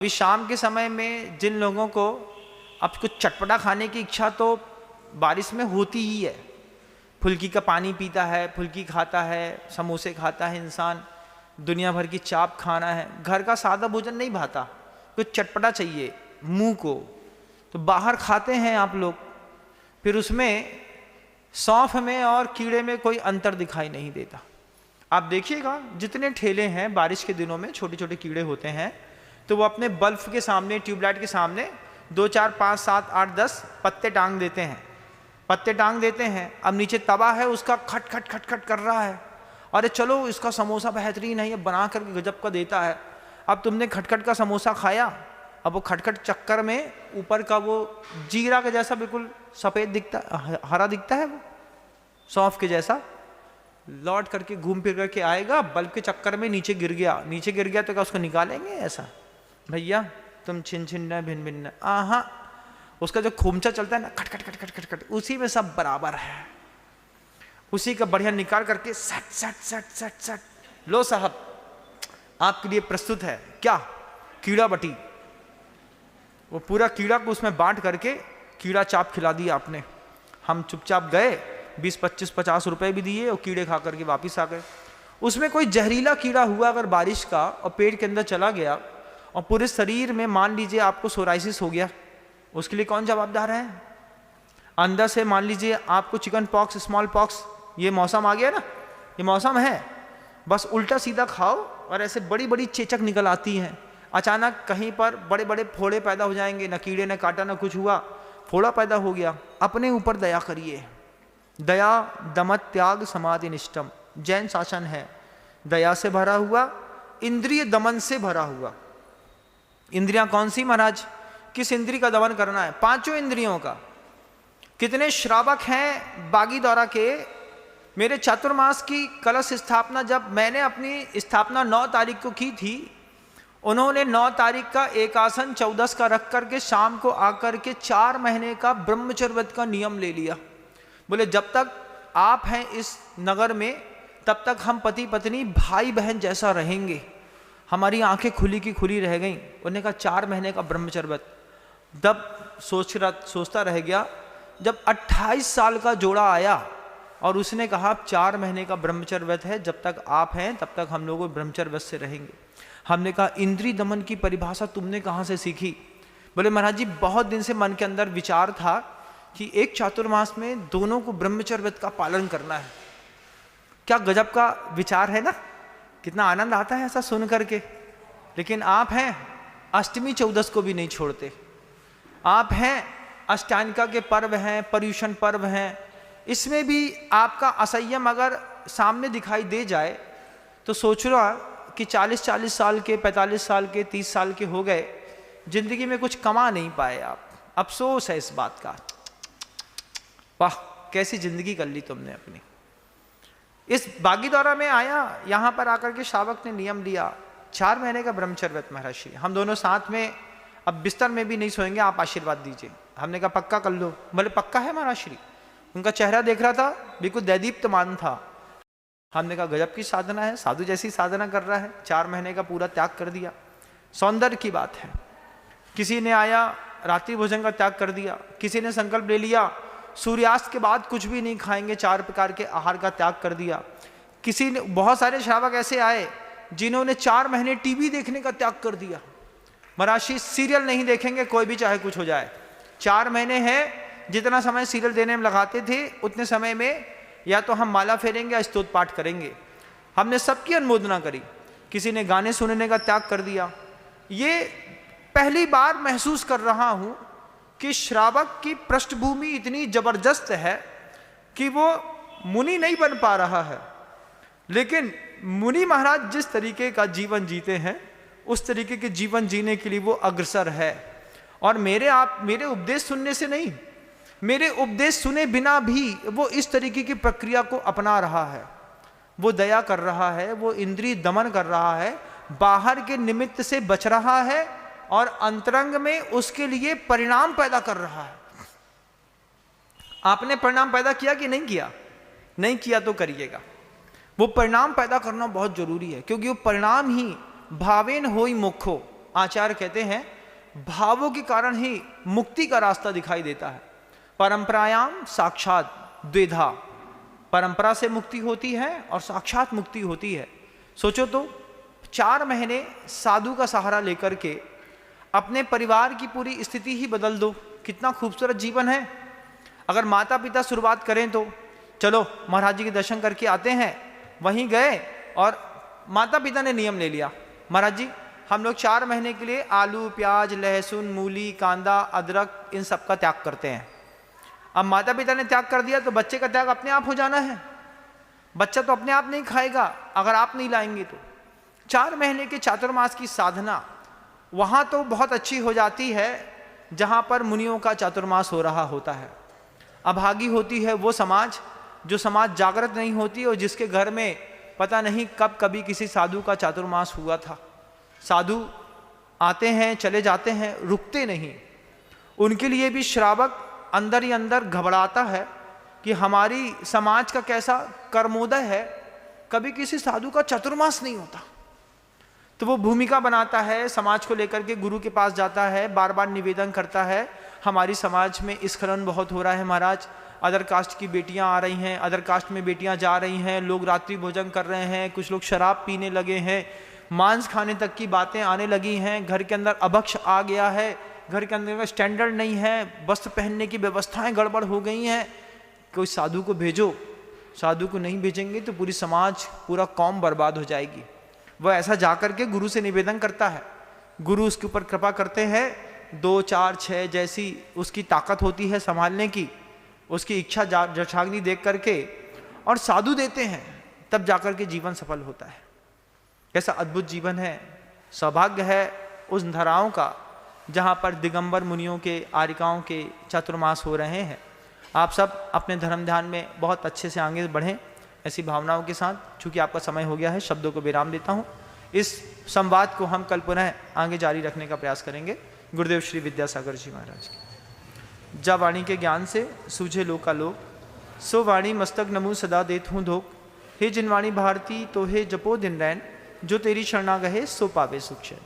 अभी शाम के समय में जिन लोगों को अब कुछ चटपटा खाने की इच्छा तो बारिश में होती ही है, फुल्की का पानी पीता है, फुल्की खाता है, समोसे खाता है इंसान, दुनिया भर की चाप खाना है, घर का सादा भोजन नहीं भाता, कुछ चटपटा चाहिए मुंह को, तो बाहर खाते हैं आप लोग। फिर उसमें सौंफ में और कीड़े में कोई अंतर दिखाई नहीं देता। आप देखिएगा जितने ठेले हैं बारिश के दिनों में छोटे छोटे कीड़े होते हैं, तो वो अपने बल्ब के सामने, ट्यूबलाइट के सामने 2 4 5 7 8 10 पत्ते टांग देते हैं, पत्ते टांग देते हैं। अब नीचे तवा है, उसका खट खट खट खट कर रहा है, अरे चलो इसका समोसा बेहतरीन है, ये बना करके गजब का देता है। अब तुमने खटखट का समोसा खाया, अब वो खटखट चक्कर में ऊपर का वो जीरा के जैसा बिल्कुल सफ़ेद दिखता, हरा दिखता है, वो सौंफ के जैसा, लौट करके घूम फिर करके आएगा, बल्ब के चक्कर में नीचे गिर गया, नीचे गिर गया तो क्या उसको निकालेंगे? ऐसा भैया तुम छिन छिन्न भिन्न भिन्न, आहा उसका जो खोमचा चलता है ना, खट खट खट खट खट खट, उसी में सब बराबर है, उसी का बढ़िया निकाल करके सट सट सट सट सट, लो साहब आपके लिए प्रस्तुत है क्या, कीड़ा बटी। वो पूरा कीड़ा को उसमें बांट करके कीड़ा चाप खिला दिया आपने। हम चुपचाप गए, 20 25 50 रुपए भी दिए और कीड़े खा करके वापिस आ गए। उसमें कोई जहरीला कीड़ा हुआ अगर बारिश का और पेट के अंदर चला गया और पूरे शरीर में मान लीजिए आपको सोराइसिस हो गया, उसके लिए कौन जवाबदार है? अंदर से मान लीजिए आपको चिकन पॉक्स, स्मॉल पॉक्स, ये मौसम आ गया ना, ये मौसम है, बस उल्टा सीधा खाओ और ऐसे बड़ी बड़ी चेचक निकल आती हैं, अचानक कहीं पर बड़े बड़े फोड़े पैदा हो जाएंगे, न कीड़े ने काटा न कुछ हुआ, फोड़ा पैदा हो गया। अपने ऊपर दया करिए। दया दमत त्याग समाधि निष्ठम, जैन शासन है, दया से भरा हुआ, इंद्रिय दमन से भरा हुआ। इंद्रियां कौन सी महाराज? किस इंद्रिय का दमन करना है? 5 इंद्रियों का। कितने श्रावक हैं बागीदौरा के। मेरे चातुर्मास की कलश स्थापना जब मैंने अपनी स्थापना 9 तारीख को की थी, उन्होंने 9 तारीख का एक आसन 14 का रख करके शाम को आकर के 4 महीने का ब्रह्मचर्य व्रत का नियम ले लिया। बोले जब तक आप हैं इस नगर में तब तक हम पति पत्नी भाई बहन जैसा रहेंगे। हमारी आंखें खुली की खुली रह गईं। उन्होंने कहा 4 महीने का ब्रह्मचर्य व्रत। तब सोचता रह गया, जब 28 साल का जोड़ा आया और उसने कहा 4 महीने का ब्रह्मचर्य व्रत है, जब तक आप हैं तब तक हम लोग ब्रह्मचर्य व्रत से रहेंगे। हमने कहा इंद्रिय दमन की परिभाषा तुमने कहाँ से सीखी? बोले महाराज जी बहुत दिन से मन के अंदर विचार था कि एक चातुर्मास में दोनों को ब्रह्मचर्य व्रत का पालन करना है। क्या गजब का विचार है ना, कितना आनंद आता है ऐसा सुन करके। लेकिन आप हैं अष्टमी 14 को भी नहीं छोड़ते, आप हैं अष्टांगिका के पर्व हैं, पर्युषण पर्व हैं, इसमें भी आपका असंयम अगर सामने दिखाई दे जाए तो सोच रहा कि 40 साल के, 45 साल के, 30 साल के हो गए, जिंदगी में कुछ कमा नहीं पाए आप। अफसोस है इस बात का। वाह कैसी जिंदगी कर ली तुमने अपनी। इस बागीदौरा में आया, यहाँ पर आकर के श्रावक ने नियम लिया 4 महीने का ब्रह्मचर्य व्रत। महाराज श्री हम दोनों साथ में अब बिस्तर में भी नहीं सोएंगे, आप आशीर्वाद दीजिए। हमने कहा पक्का कर लो। बोले पक्का है महाराज श्री। उनका चेहरा देख रहा था बिल्कुल दैदीप्यमान था। हमने कहा गजब की साधना है, साधु जैसी साधना कर रहा है, 4 महीने का पूरा त्याग कर दिया। सौंदर्य की बात है। किसी ने आया रात्रि भोजन का त्याग कर दिया, किसी ने संकल्प ले लिया सूर्यास्त के बाद कुछ भी नहीं खाएंगे, 4 प्रकार के आहार का त्याग कर दिया। किसी ने, बहुत सारे श्रावक ऐसे आए जिन्होंने 4 महीने टीवी देखने का त्याग कर दिया। महाराज सीरियल नहीं देखेंगे कोई भी चाहे कुछ हो जाए। 4 महीने हैं, जितना समय सीरियल देने में लगाते थे उतने समय में या तो हम माला फेरेंगे या स्तोत्र पाठ करेंगे। हमने सबकी अनुमोदना करी। किसी ने गाने सुनने का त्याग कर दिया। ये पहली बार महसूस कर रहा हूं कि श्रावक की पृष्ठभूमि इतनी जबरदस्त है कि वो मुनि नहीं बन पा रहा है, लेकिन मुनि महाराज जिस तरीके का जीवन जीते हैं उस तरीके के जीवन जीने के लिए वो अग्रसर है। और मेरे उपदेश सुनने से नहीं, मेरे उपदेश सुने बिना भी वो इस तरीके की प्रक्रिया को अपना रहा है। वो दया कर रहा है, वो इंद्रिय दमन कर रहा है, बाहर के निमित्त से बच रहा है और अंतरंग में उसके लिए परिणाम पैदा कर रहा है। आपने परिणाम पैदा किया कि नहीं किया? नहीं किया तो करिएगा। वो परिणाम पैदा करना बहुत जरूरी है, क्योंकि वो परिणाम ही भावेन होई मोक्षो, आचार्य कहते हैं भावों के कारण ही मुक्ति का रास्ता दिखाई देता है। परंपरायाम साक्षात द्विधा, परंपरा से मुक्ति होती है और साक्षात मुक्ति होती है। सोचो तो 4 महीने साधु का सहारा लेकर के अपने परिवार की पूरी स्थिति ही बदल दो, कितना खूबसूरत जीवन है। अगर माता पिता शुरुआत करें तो चलो महाराज जी के दर्शन करके आते हैं, वहीं गए और माता पिता ने नियम ले लिया, महाराज जी हम लोग 4 महीने के लिए आलू प्याज लहसुन मूली कांदा अदरक इन सब का त्याग करते हैं। अब माता पिता ने त्याग कर दिया तो बच्चे का त्याग अपने आप हो जाना है। बच्चा तो अपने आप नहीं खाएगा अगर आप नहीं लाएंगे तो। 4 महीने के चातुर्मास की साधना वहाँ तो बहुत अच्छी हो जाती है जहाँ पर मुनियों का चातुर्मास हो रहा होता है। अभागी होती है वो समाज जो समाज जागृत नहीं होती और जिसके घर में पता नहीं कब कभी किसी साधु का चातुर्मास हुआ था। साधु आते हैं चले जाते हैं, रुकते नहीं। उनके लिए भी श्रावक अंदर ही अंदर घबराता है कि हमारी समाज का कैसा कर्मोदय है, कभी किसी साधु का चातुर्मास नहीं होता। तो वो भूमिका बनाता है, समाज को लेकर के गुरु के पास जाता है, बार बार निवेदन करता है हमारी समाज में स्खलन बहुत हो रहा है महाराज, अदर कास्ट की बेटियां आ रही हैं, अदर कास्ट में बेटियां जा रही हैं, लोग रात्रि भोजन कर रहे हैं, कुछ लोग शराब पीने लगे हैं, मांस खाने तक की बातें आने लगी हैं, घर के अंदर अभक्ष आ गया है, घर के अंदर स्टैंडर्ड नहीं है, वस्त्र पहनने की व्यवस्थाएं गड़बड़ हो गई हैं, कोई साधु को भेजो। साधु को नहीं भेजेंगे तो पूरी समाज पूरा कौम बर्बाद हो जाएगी। वह ऐसा जाकर के गुरु से निवेदन करता है, गुरु उसके ऊपर कृपा करते हैं, 2 4 6 जैसी उसकी ताकत होती है संभालने की, उसकी इच्छा जठाग्नि देख करके और साधु देते हैं, तब जाकर के जीवन सफल होता है। कैसा अद्भुत जीवन है, सौभाग्य है उस धराओं का जहाँ पर दिगंबर मुनियों के आर्यिकाओं के चातुर्मास हो रहे हैं। आप सब अपने धर्म ध्यान में बहुत अच्छे से आगे बढ़ें ऐसी भावनाओं के साथ। चूँकि आपका समय हो गया है, शब्दों को विराम देता हूँ। इस संवाद को हम कल पुनः आगे जारी रखने का प्रयास करेंगे। गुरुदेव श्री विद्यासागर जी महाराज की। जा वाणी के ज्ञान से सूझे लोकालोक, सो वाणी मस्तक नमु सदा देत हूँ धोख। हे जिनवाणी भारती तो हे जपो दिन रैन, जो तेरी शरणा गहे सो पावे सुख चैन।